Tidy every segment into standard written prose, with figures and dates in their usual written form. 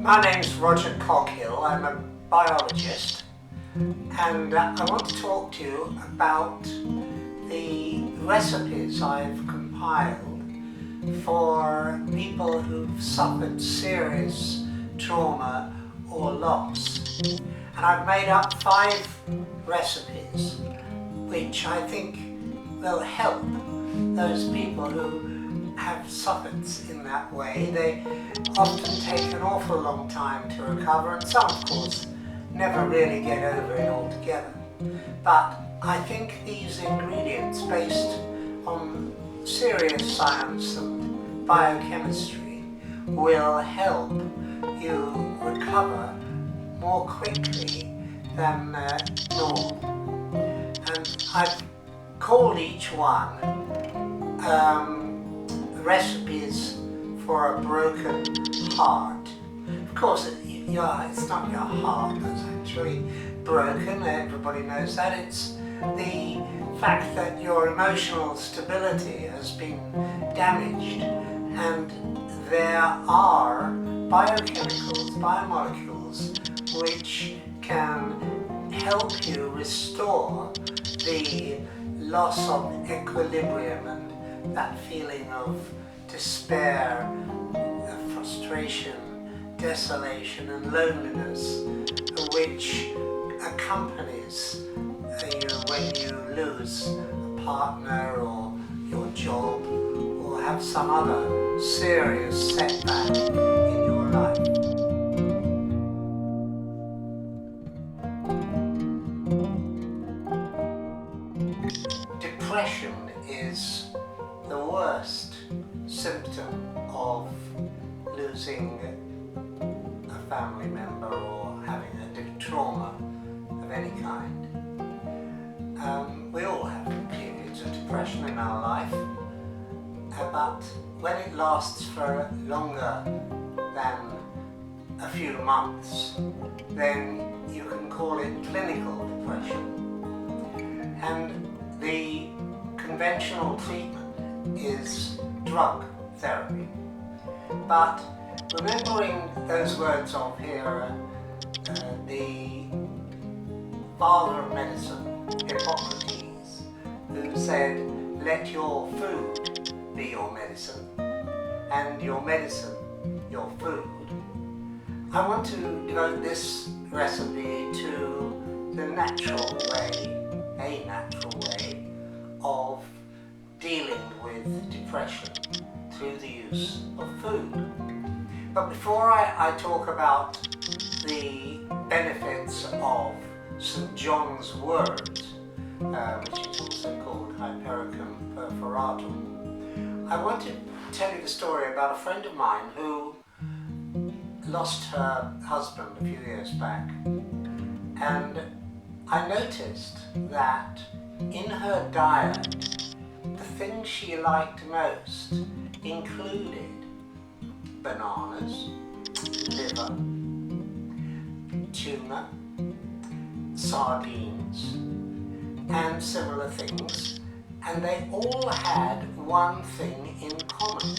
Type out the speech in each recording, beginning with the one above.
My name's Roger Coghill. I'm a biologist, and I want to talk to you about the recipes I've compiled for people who've suffered serious trauma or loss. And I've made up 5 recipes which I think will help those people who have suffered in that way. They often take an awful long time to recover, and some, of course, never really get over it altogether. But I think these ingredients, based on serious science and biochemistry, will help you recover more quickly than normal. And I've called each one recipes for a broken heart. Of course, it's not your heart that's actually broken, everybody knows that. It's the fact that your emotional stability has been damaged, and there are biochemicals, biomolecules, which can help you restore the loss of equilibrium and that feeling of despair, frustration, desolation and loneliness which accompanies you when you lose a partner or your job or have some other serious setback in your life. Depression is the worst symptom of losing a family member or having a trauma of any kind. We all have periods of depression in our life, but when it lasts for longer than a few months, then you can call it clinical depression. And the conventional treatment is drug therapy. But remembering those words of here, the father of medicine, Hippocrates, who said, "Let your food be your medicine, and your medicine your food." I want to devote this recipe to the natural way, a natural way of dealing with depression through the use of food. But before I talk about the benefits of St. John's wort, which is also called Hypericum perforatum, I want to tell you the story about a friend of mine who lost her husband a few years back. And I noticed that in her diet, the things she liked most included bananas, liver, tuna, sardines, and similar things, and they all had one thing in common.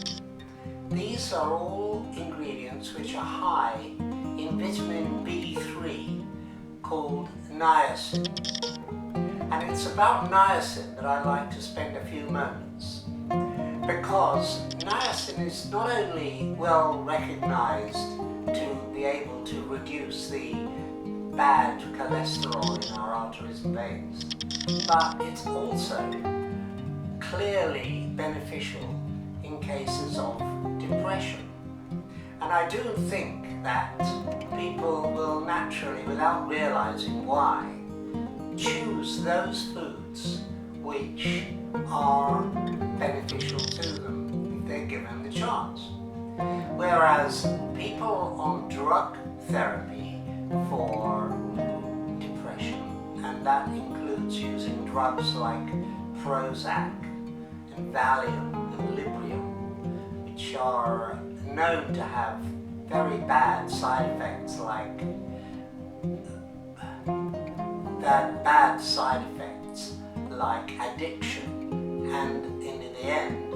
These are all ingredients which are high in vitamin B3 called niacin. And it's about niacin that I'd like to spend a few moments, because niacin is not only well recognized to be able to reduce the bad cholesterol in our arteries and veins, but it's also clearly beneficial in cases of depression. And I do think that people will naturally, without realizing why, choose those foods which are beneficial to them if they're given the chance. Whereas people on drug therapy for depression, and that includes using drugs like Prozac and Valium and Librium, which are known to have very bad side effects like addiction, and in the end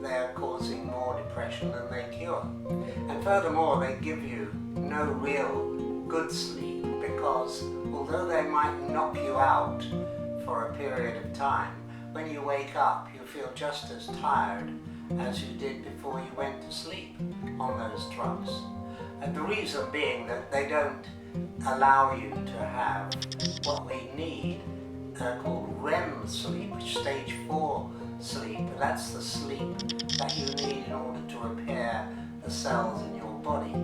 they're causing more depression than they cure. And furthermore, they give you no real good sleep, because although they might knock you out for a period of time, when you wake up you feel just as tired as you did before you went to sleep on those drugs. And the reason being that they don't allow you to have what we need called REM sleep, stage 4 sleep. That's the sleep that you need in order to repair the cells in your body.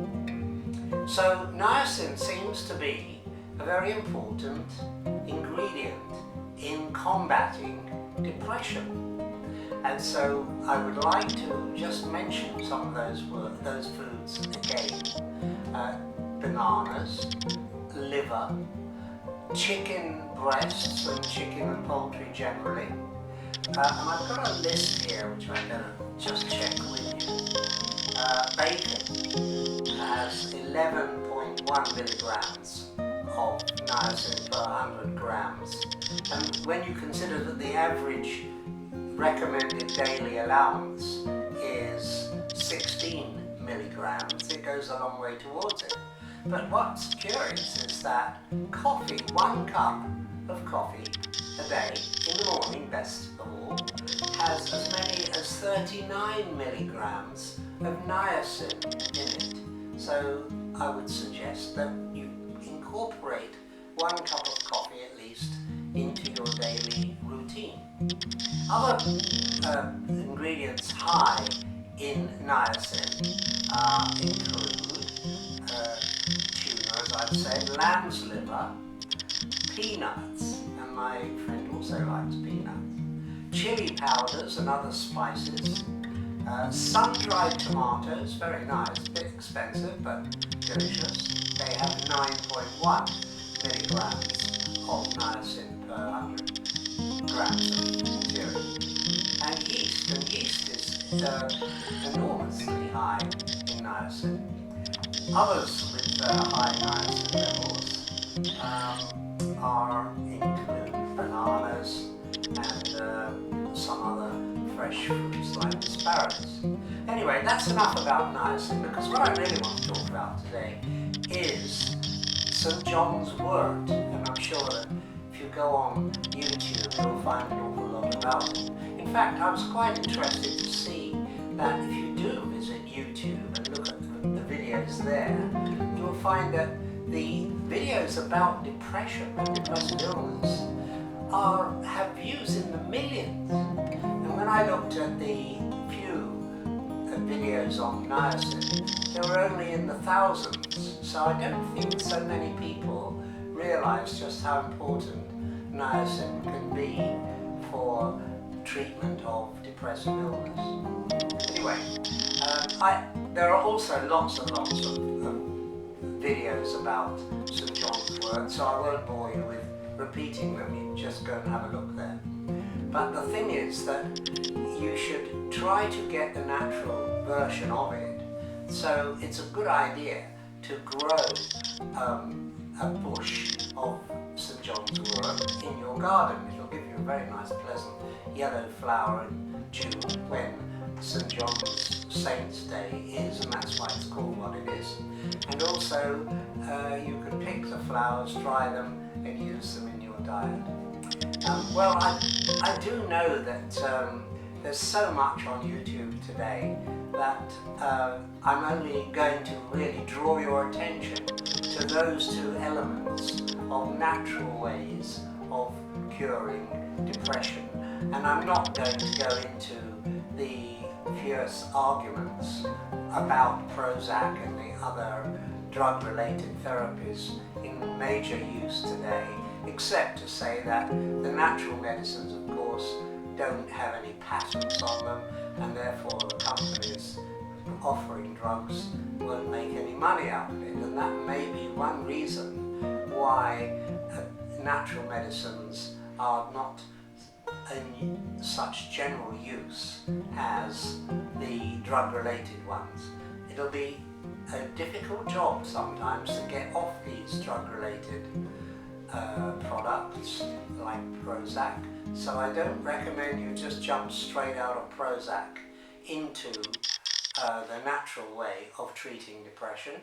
So niacin seems to be a very important ingredient in combating depression. And so I would like to just mention some of those foods again. Bananas, liver, chicken breasts and chicken and poultry generally. And I've got a list here which I'm going to just check with you. Bacon has 11.1 milligrams of niacin per 100 grams. And when you consider that the average recommended daily allowance is 16 milligrams, it goes a long way towards it. But what's curious is that coffee, 1 cup of coffee a day, in the morning best of all, has as many as 39 milligrams of niacin in it. So I would suggest that you incorporate 1 cup of coffee at least into your daily routine. Other ingredients high in niacin include tuna, as I've said, lamb's liver, peanuts, and my friend also likes peanuts, chili powders and other spices, sun-dried tomatoes, very nice, a bit expensive but delicious. They have 9.1 milligrams of niacin per 100 grams of material. And yeast is enormously high in niacin. Others with high niacin levels include bananas and some other fresh fruits like asparagus. Anyway, that's enough about niacin, because what I really want to talk about today is St. John's wort, and I'm sure that if you go on YouTube you'll find an awful lot about it. In fact, I was quite interested to see that if you do visit YouTube and look at the videos there, you'll find that the videos about depression and depressive illness have views in the millions. And when I looked at the few videos on niacin, they were only in the thousands. So I don't think so many people realise just how important niacin can be for treatment of depressive illness. Anyway, there are also lots and lots of videos about St. John's wort, so I won't bore you with repeating them. You just go and have a look there. But the thing is that you should try to get the natural version of it. So it's a good idea to grow a bush of St. John's wort in your garden. It'll give you a very nice, pleasant yellow flower in June, when St. John's Saint's Day is, and that's why it's called what it is. And also you can pick the flowers, dry them and use them in your diet. Well, I do know that there's so much on YouTube today that I'm only going to really draw your attention to those 2 elements of natural ways of curing depression. And I'm not going to go into the fierce arguments about Prozac and the other drug-related therapies in major use today, except to say that the natural medicines, of course, don't have any patents on them, and therefore the companies offering drugs won't make any money out of it. And that may be one reason why natural medicines are not in such general use as the drug-related ones. It'll be a difficult job sometimes to get off these drug-related products like Prozac, so I don't recommend you just jump straight out of Prozac into the natural way of treating depression.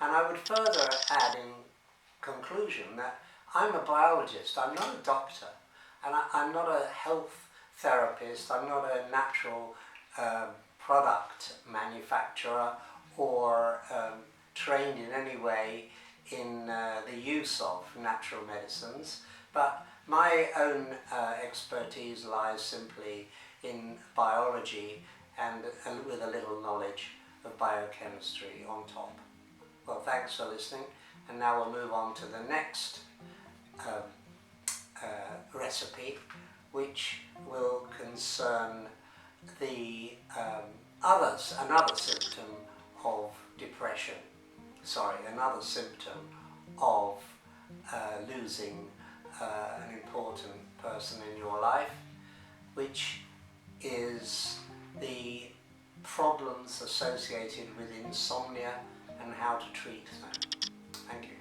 And I would further add in conclusion that I'm a biologist, I'm not a doctor, and I'm not a health therapist, I'm not a natural product manufacturer or trained in any way in the use of natural medicines, but my own expertise lies simply in biology and with a little knowledge of biochemistry on top. Well, thanks for listening, and now we'll move on to the next recipe, which will concern the another symptom of depression. Another symptom of losing an important person in your life, which is the problems associated with insomnia and how to treat them. Thank you.